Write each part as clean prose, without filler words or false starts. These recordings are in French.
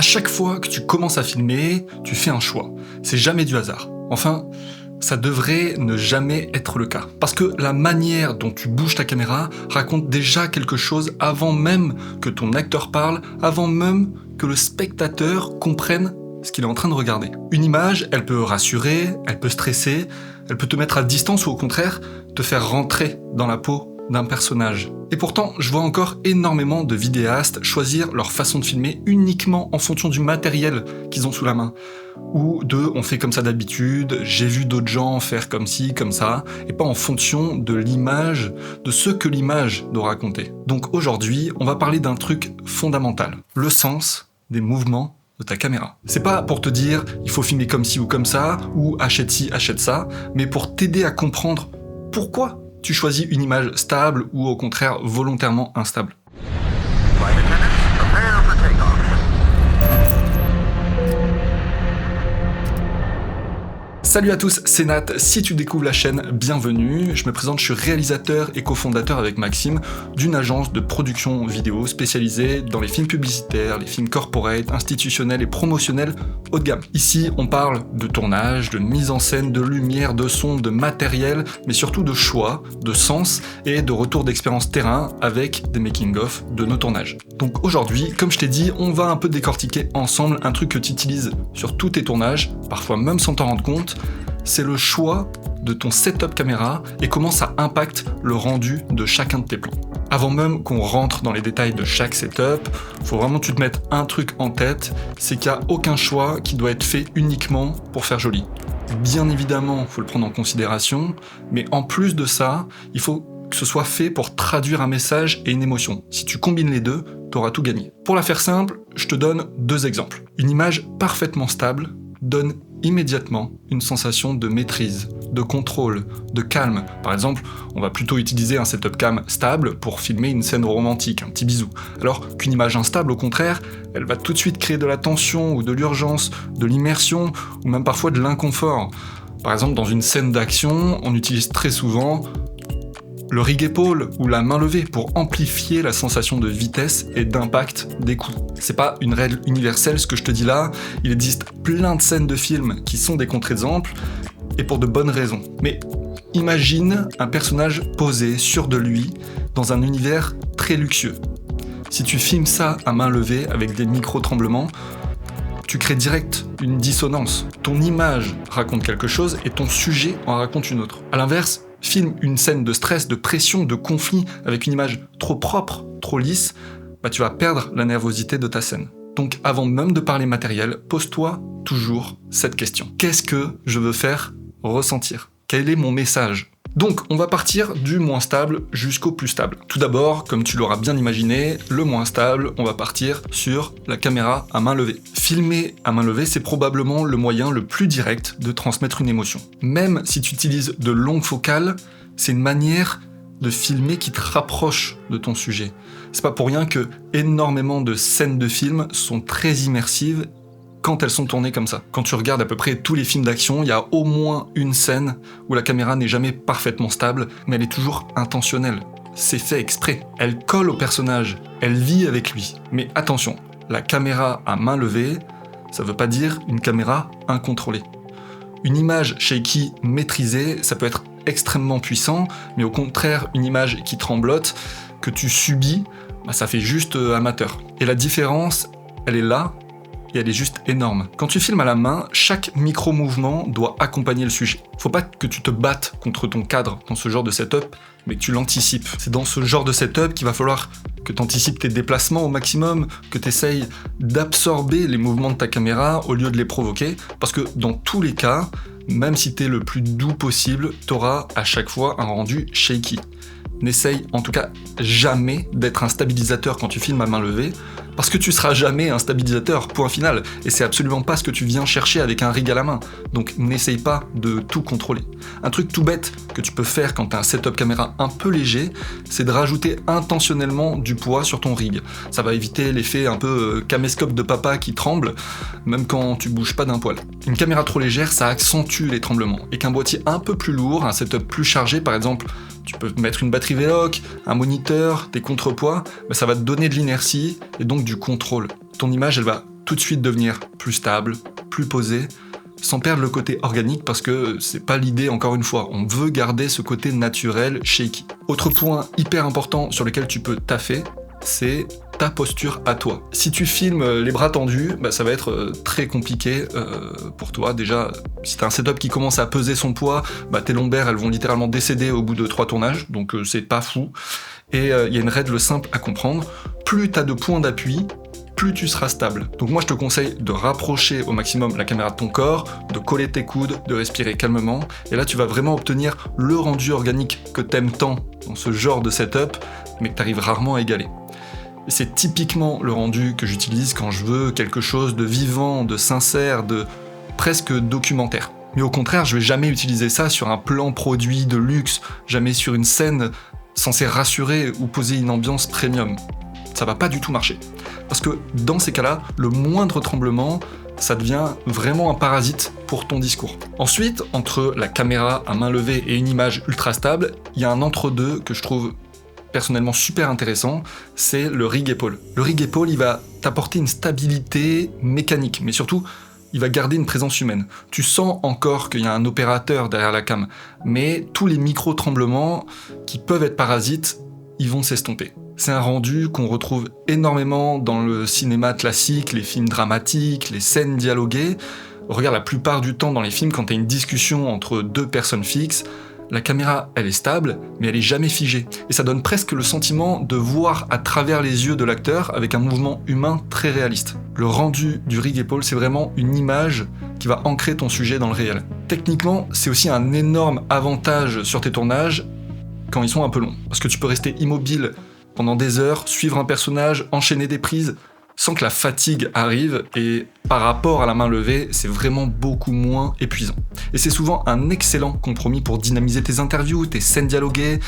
chaque fois que tu commences à filmer, tu fais un choix. C'est jamais du hasard. Enfin, ça devrait ne jamais être le cas. Parce que la manière dont tu bouges ta caméra raconte déjà quelque chose avant même que ton acteur parle, avant même que le spectateur comprenne ce qu'il est en train de regarder. Une image, elle peut rassurer, elle peut stresser, elle peut te mettre à distance ou au contraire, te faire rentrer dans la peau d'un personnage. Et pourtant, je vois encore énormément de vidéastes choisir leur façon de filmer uniquement en fonction du matériel qu'ils ont sous la main. Ou de « on fait comme ça d'habitude »,« j'ai vu d'autres gens faire comme ci, comme ça », et pas en fonction de l'image, de ce que l'image doit raconter. Donc aujourd'hui, on va parler d'un truc fondamental, le sens des mouvements de ta caméra. C'est pas pour te dire « il faut filmer comme ci ou comme ça », ou « achète ci, achète ça », mais pour t'aider à comprendre pourquoi tu choisis une image stable ou au contraire volontairement instable. Salut à tous, c'est Nat. Si tu découvres la chaîne, bienvenue. Je me présente, je suis réalisateur et cofondateur avec Maxime d'une agence de production vidéo spécialisée dans les films publicitaires, les films corporate, institutionnels et promotionnels haut de gamme. Ici, on parle de tournage, de mise en scène, de lumière, de son, de matériel, mais surtout de choix, de sens et de retour d'expérience terrain avec des making-of de nos tournages. Donc aujourd'hui, comme je t'ai dit, on va un peu décortiquer ensemble un truc que tu utilises sur tous tes tournages, parfois même sans t'en rendre compte. C'est le choix de ton setup caméra et comment ça impacte le rendu de chacun de tes plans. Avant même qu'on rentre dans les détails de chaque setup, faut vraiment que tu te mettes un truc en tête, c'est qu'il n'y a aucun choix qui doit être fait uniquement pour faire joli. Bien évidemment, il faut le prendre en considération, mais en plus de ça, il faut que ce soit fait pour traduire un message et une émotion. Si tu combines les deux, tu auras tout gagné. Pour la faire simple, je te donne deux exemples. Une image parfaitement stable donne immédiatement une sensation de maîtrise, de contrôle, de calme. Par exemple, on va plutôt utiliser un setup cam stable pour filmer une scène romantique, un petit bisou. Alors qu'une image instable, au contraire, elle va tout de suite créer de la tension ou de l'urgence, de l'immersion ou même parfois de l'inconfort. Par exemple, dans une scène d'action, on utilise très souvent le rig épaule ou la main levée pour amplifier la sensation de vitesse et d'impact des coups. C'est pas une règle universelle ce que je te dis là, il existe plein de scènes de films qui sont des contre-exemples et pour de bonnes raisons. Mais imagine un personnage posé, sûr de lui, dans un univers très luxueux. Si tu filmes ça à main levée avec des micro-tremblements, tu crées direct une dissonance. Ton image raconte quelque chose et ton sujet en raconte une autre. À l'inverse, filme une scène de stress, de pression, de conflit avec une image trop propre, trop lisse, tu vas perdre la nervosité de ta scène. Donc avant même de parler matériel, pose-toi toujours cette question. Qu'est-ce que je veux faire ressentir ? Quel est mon message ? Donc, on va partir du moins stable jusqu'au plus stable. Tout d'abord, comme tu l'auras bien imaginé, le moins stable, on va partir sur la caméra à main levée. Filmer à main levée, c'est probablement le moyen le plus direct de transmettre une émotion. Même si tu utilises de longues focales, c'est une manière de filmer qui te rapproche de ton sujet. C'est pas pour rien que énormément de scènes de films sont très immersives quand elles sont tournées comme ça. Quand tu regardes à peu près tous les films d'action, il y a au moins une scène où la caméra n'est jamais parfaitement stable, mais elle est toujours intentionnelle. C'est fait exprès. Elle colle au personnage, elle vit avec lui. Mais attention, la caméra à main levée, ça veut pas dire une caméra incontrôlée. Une image shaky maîtrisée, ça peut être extrêmement puissant, mais au contraire, une image qui tremblote, que tu subis, ça fait juste amateur. Et la différence, elle est là, et elle est juste énorme. Quand tu filmes à la main, chaque micro-mouvement doit accompagner le sujet. Faut pas que tu te battes contre ton cadre dans ce genre de setup, mais que tu l'anticipes. C'est dans ce genre de setup qu'il va falloir que tu anticipes tes déplacements au maximum, que tu essayes d'absorber les mouvements de ta caméra au lieu de les provoquer, parce que dans tous les cas, même si tu es le plus doux possible, tu auras à chaque fois un rendu shaky. N'essaye en tout cas jamais d'être un stabilisateur quand tu filmes à main levée, parce que tu seras jamais un stabilisateur, point final, et c'est absolument pas ce que tu viens chercher avec un rig à la main, donc n'essaye pas de tout contrôler. Un truc tout bête que tu peux faire quand tu as un setup caméra un peu léger, c'est de rajouter intentionnellement du poids sur ton rig. Ça va éviter l'effet un peu caméscope de papa qui tremble, même quand tu bouges pas d'un poil. Une caméra trop légère, ça accentue les tremblements, et qu'un boîtier un peu plus lourd, un setup plus chargé par exemple, tu peux mettre une batterie Veloc, un moniteur, des contrepoids, ça va te donner de l'inertie et donc du contrôle. Ton image, elle va tout de suite devenir plus stable, plus posé, sans perdre le côté organique parce que c'est pas l'idée encore une fois, on veut garder ce côté naturel, shaky. Autre point hyper important sur lequel tu peux taffer, c'est ta posture à toi. Si tu filmes les bras tendus, ça va être très compliqué pour toi. Déjà, si t'as un setup qui commence à peser son poids, tes lombaires elles vont littéralement décéder au bout de 3 tournages, donc c'est pas fou. Et il y a une règle simple à comprendre, plus t'as de points d'appui, plus tu seras stable. Donc moi je te conseille de rapprocher au maximum la caméra de ton corps, de coller tes coudes, de respirer calmement, et là tu vas vraiment obtenir le rendu organique que t'aimes tant dans ce genre de setup, mais que t'arrives rarement à égaler. Et c'est typiquement le rendu que j'utilise quand je veux quelque chose de vivant, de sincère, de presque documentaire. Mais au contraire, je vais jamais utiliser ça sur un plan produit de luxe, jamais sur une scène censée rassurer ou poser une ambiance premium. Ça va pas du tout marcher. Parce que dans ces cas-là, le moindre tremblement, ça devient vraiment un parasite pour ton discours. Ensuite, entre la caméra à main levée et une image ultra stable, il y a un entre-deux que je trouve personnellement super intéressant, c'est le rig épaule. Le rig épaule, il va t'apporter une stabilité mécanique, mais surtout, il va garder une présence humaine. Tu sens encore qu'il y a un opérateur derrière la cam, mais tous les micro-tremblements qui peuvent être parasites, ils vont s'estomper. C'est un rendu qu'on retrouve énormément dans le cinéma classique, les films dramatiques, les scènes dialoguées. Regarde, la plupart du temps dans les films, quand tu as une discussion entre deux personnes fixes, la caméra, elle est stable, mais elle est jamais figée. Et ça donne presque le sentiment de voir à travers les yeux de l'acteur avec un mouvement humain très réaliste. Le rendu du rig épaule, c'est vraiment une image qui va ancrer ton sujet dans le réel. Techniquement, c'est aussi un énorme avantage sur tes tournages quand ils sont un peu longs. Parce que tu peux rester immobile pendant des heures, suivre un personnage, enchaîner des prises, sans que la fatigue arrive, et par rapport à la main levée, c'est vraiment beaucoup moins épuisant. Et c'est souvent un excellent compromis pour dynamiser tes interviews, tes scènes dialoguées,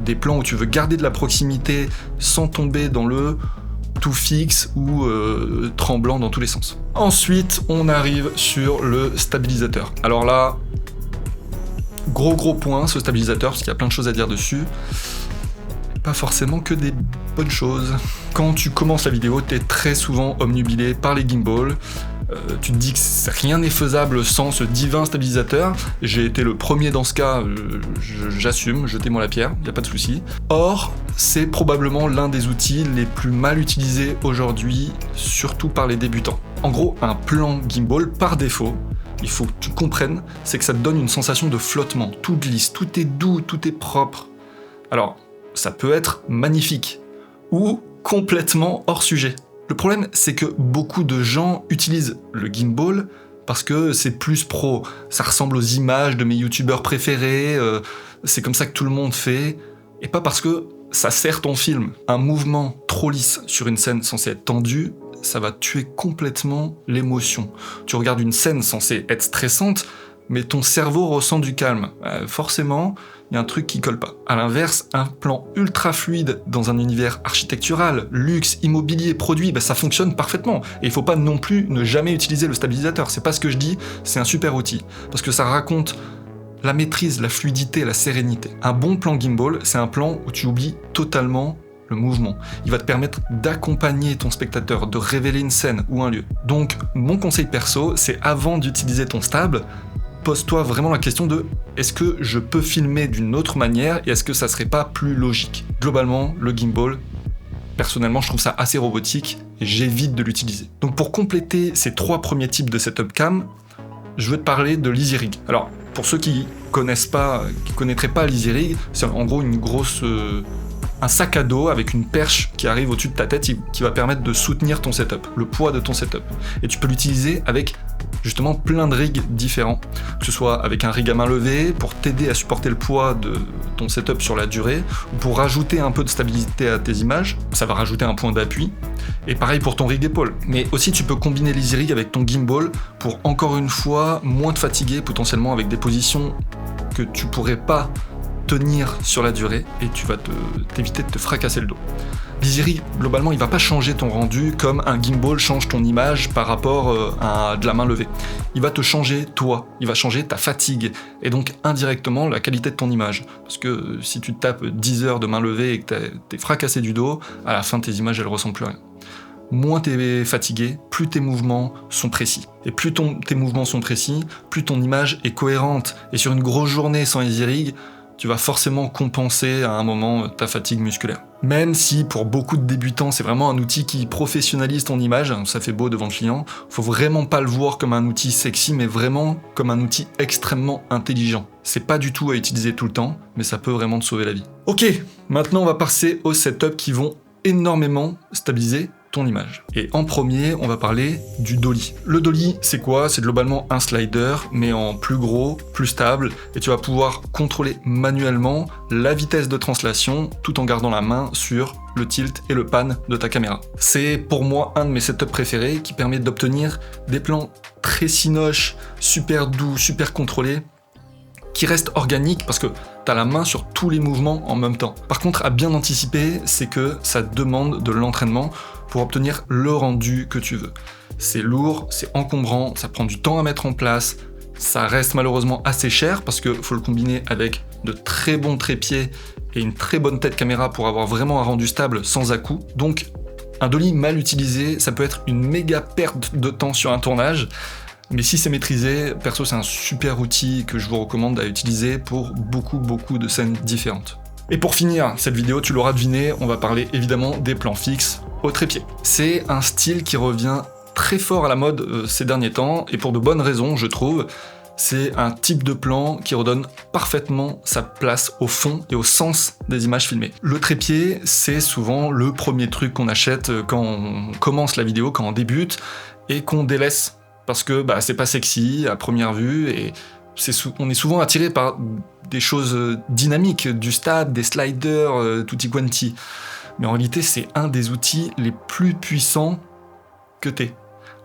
des plans où tu veux garder de la proximité sans tomber dans le tout fixe ou tremblant dans tous les sens. Ensuite, on arrive sur le stabilisateur. Alors là, gros point, ce stabilisateur, parce qu'il y a plein de choses à dire dessus. Pas forcément que des bonnes choses. Quand tu commences la vidéo, t'es très souvent omnubilé par les gimbals. Tu te dis que rien n'est faisable sans ce divin stabilisateur. J'ai été le premier dans ce cas, j'assume, jetez-moi la pierre, y a pas de souci. Or, c'est probablement l'un des outils les plus mal utilisés aujourd'hui, surtout par les débutants. En gros, un plan gimbal, par défaut, il faut que tu comprennes, c'est que ça te donne une sensation de flottement. Tout glisse, tout est doux, tout est propre. Alors, ça peut être magnifique ou complètement hors sujet. Le problème, c'est que beaucoup de gens utilisent le gimbal parce que c'est plus pro. Ça ressemble aux images de mes youtubeurs préférés, c'est comme ça que tout le monde fait, et pas parce que ça sert ton film. Un mouvement trop lisse sur une scène censée être tendue, ça va tuer complètement l'émotion. Tu regardes une scène censée être stressante, mais ton cerveau ressent du calme. Forcément, il y a un truc qui colle pas. À l'inverse, un plan ultra fluide dans un univers architectural, luxe, immobilier, produit, ça fonctionne parfaitement. Et il faut pas non plus ne jamais utiliser le stabilisateur. C'est pas ce que je dis, c'est un super outil. Parce que ça raconte la maîtrise, la fluidité, la sérénité. Un bon plan gimbal, c'est un plan où tu oublies totalement le mouvement. Il va te permettre d'accompagner ton spectateur, de révéler une scène ou un lieu. Donc, mon conseil perso, c'est avant d'utiliser ton stable, pose-toi vraiment la question de est-ce que je peux filmer d'une autre manière et est-ce que ça serait pas plus logique ? Globalement, le gimbal, personnellement, je trouve ça assez robotique et j'évite de l'utiliser. Donc pour compléter ces 3 premiers types de setup cam, je veux te parler de l'EasyRig. Alors, pour ceux qui connaîtraient pas l'EasyRig, c'est en gros un sac à dos avec une perche qui arrive au-dessus de ta tête qui va permettre de soutenir ton setup, le poids de ton setup. Et tu peux l'utiliser avec justement plein de rigs différents, que ce soit avec un rig à main levée pour t'aider à supporter le poids de ton setup sur la durée, ou pour rajouter un peu de stabilité à tes images, ça va rajouter un point d'appui, et pareil pour ton rig épaule. Mais aussi tu peux combiner l'EasyRig avec ton gimbal pour encore une fois moins te fatiguer potentiellement avec des positions que tu pourrais pas tenir sur la durée et tu vas t'éviter de te fracasser le dos. l'EasyRig, globalement, il va pas changer ton rendu comme un gimbal change ton image par rapport à de la main levée. Il va te changer toi, il va changer ta fatigue et donc indirectement la qualité de ton image. Parce que si tu te tapes 10 heures de main levée et que t'es fracassé du dos, à la fin tes images elles ressemblent plus à rien. moins t'es fatigué, plus tes mouvements sont précis. Et plus tes mouvements sont précis, plus ton image est cohérente. Et sur une grosse journée sans Easy Rig, tu vas forcément compenser à un moment ta fatigue musculaire. Même si pour beaucoup de débutants, c'est vraiment un outil qui professionnalise ton image, ça fait beau devant le client, faut vraiment pas le voir comme un outil sexy, mais vraiment comme un outil extrêmement intelligent. C'est pas du tout à utiliser tout le temps, mais ça peut vraiment te sauver la vie. Ok, maintenant on va passer aux setups qui vont énormément stabiliser ton image. Et en premier, on va parler du dolly. Le dolly, c'est quoi? C'est globalement un slider, mais en plus gros, plus stable, et tu vas pouvoir contrôler manuellement la vitesse de translation tout en gardant la main sur le tilt et le pan de ta caméra. C'est pour moi un de mes setups préférés qui permet d'obtenir des plans très cinoches, super doux, super contrôlés, qui reste organique parce que tu as la main sur tous les mouvements en même temps. Par contre, à bien anticiper, c'est que ça demande de l'entraînement pour obtenir le rendu que tu veux. C'est lourd, c'est encombrant, ça prend du temps à mettre en place, ça reste malheureusement assez cher parce qu'il faut le combiner avec de très bons trépieds et une très bonne tête caméra pour avoir vraiment un rendu stable sans à-coups. Donc, un dolly mal utilisé, ça peut être une méga perte de temps sur un tournage. Mais si c'est maîtrisé, perso c'est un super outil que je vous recommande à utiliser pour beaucoup de scènes différentes. Et pour finir cette vidéo, tu l'auras deviné, on va parler évidemment des plans fixes au trépied. C'est un style qui revient très fort à la mode ces derniers temps, et pour de bonnes raisons je trouve. C'est un type de plan qui redonne parfaitement sa place au fond et au sens des images filmées. Le trépied, c'est souvent le premier truc qu'on achète quand on commence la vidéo, quand on débute, et qu'on délaisse. Parce que c'est pas sexy à première vue et on est souvent attiré par des choses dynamiques, du stab, des sliders, tutti quanti. Mais en réalité, c'est un des outils les plus puissants que t'aies.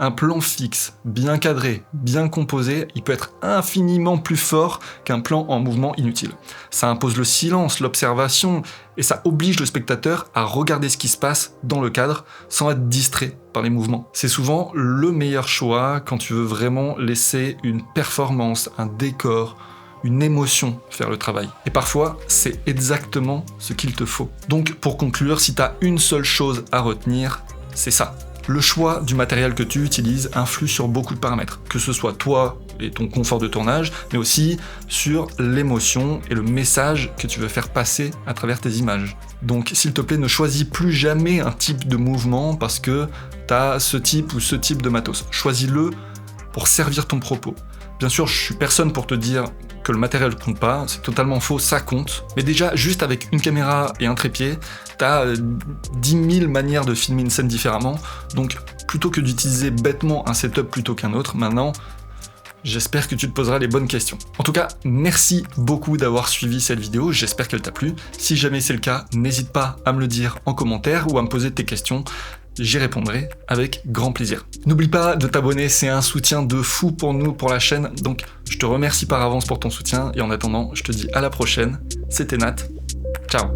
Un plan fixe, bien cadré, bien composé, il peut être infiniment plus fort qu'un plan en mouvement inutile. Ça impose le silence, l'observation, et ça oblige le spectateur à regarder ce qui se passe dans le cadre sans être distrait par les mouvements. C'est souvent le meilleur choix quand tu veux vraiment laisser une performance, un décor, une émotion faire le travail. Et parfois, c'est exactement ce qu'il te faut. Donc pour conclure, si tu as une seule chose à retenir, c'est ça. Le choix du matériel que tu utilises influe sur beaucoup de paramètres, que ce soit toi et ton confort de tournage, mais aussi sur l'émotion et le message que tu veux faire passer à travers tes images. Donc s'il te plaît, ne choisis plus jamais un type de mouvement parce que tu as ce type ou ce type de matos. Choisis-le pour servir ton propos. Bien sûr, je suis personne pour te dire que le matériel compte pas, c'est totalement faux, ça compte. Mais déjà, juste avec une caméra et un trépied, t'as 10 000 manières de filmer une scène différemment. Donc, plutôt que d'utiliser bêtement un setup plutôt qu'un autre, maintenant, j'espère que tu te poseras les bonnes questions. En tout cas, merci beaucoup d'avoir suivi cette vidéo, j'espère qu'elle t'a plu. Si jamais c'est le cas, n'hésite pas à me le dire en commentaire ou à me poser tes questions. J'y répondrai avec grand plaisir. N'oublie pas de t'abonner, c'est un soutien de fou pour nous, pour la chaîne. Donc je te remercie par avance pour ton soutien et en attendant, je te dis à la prochaine. C'était Nat. Ciao.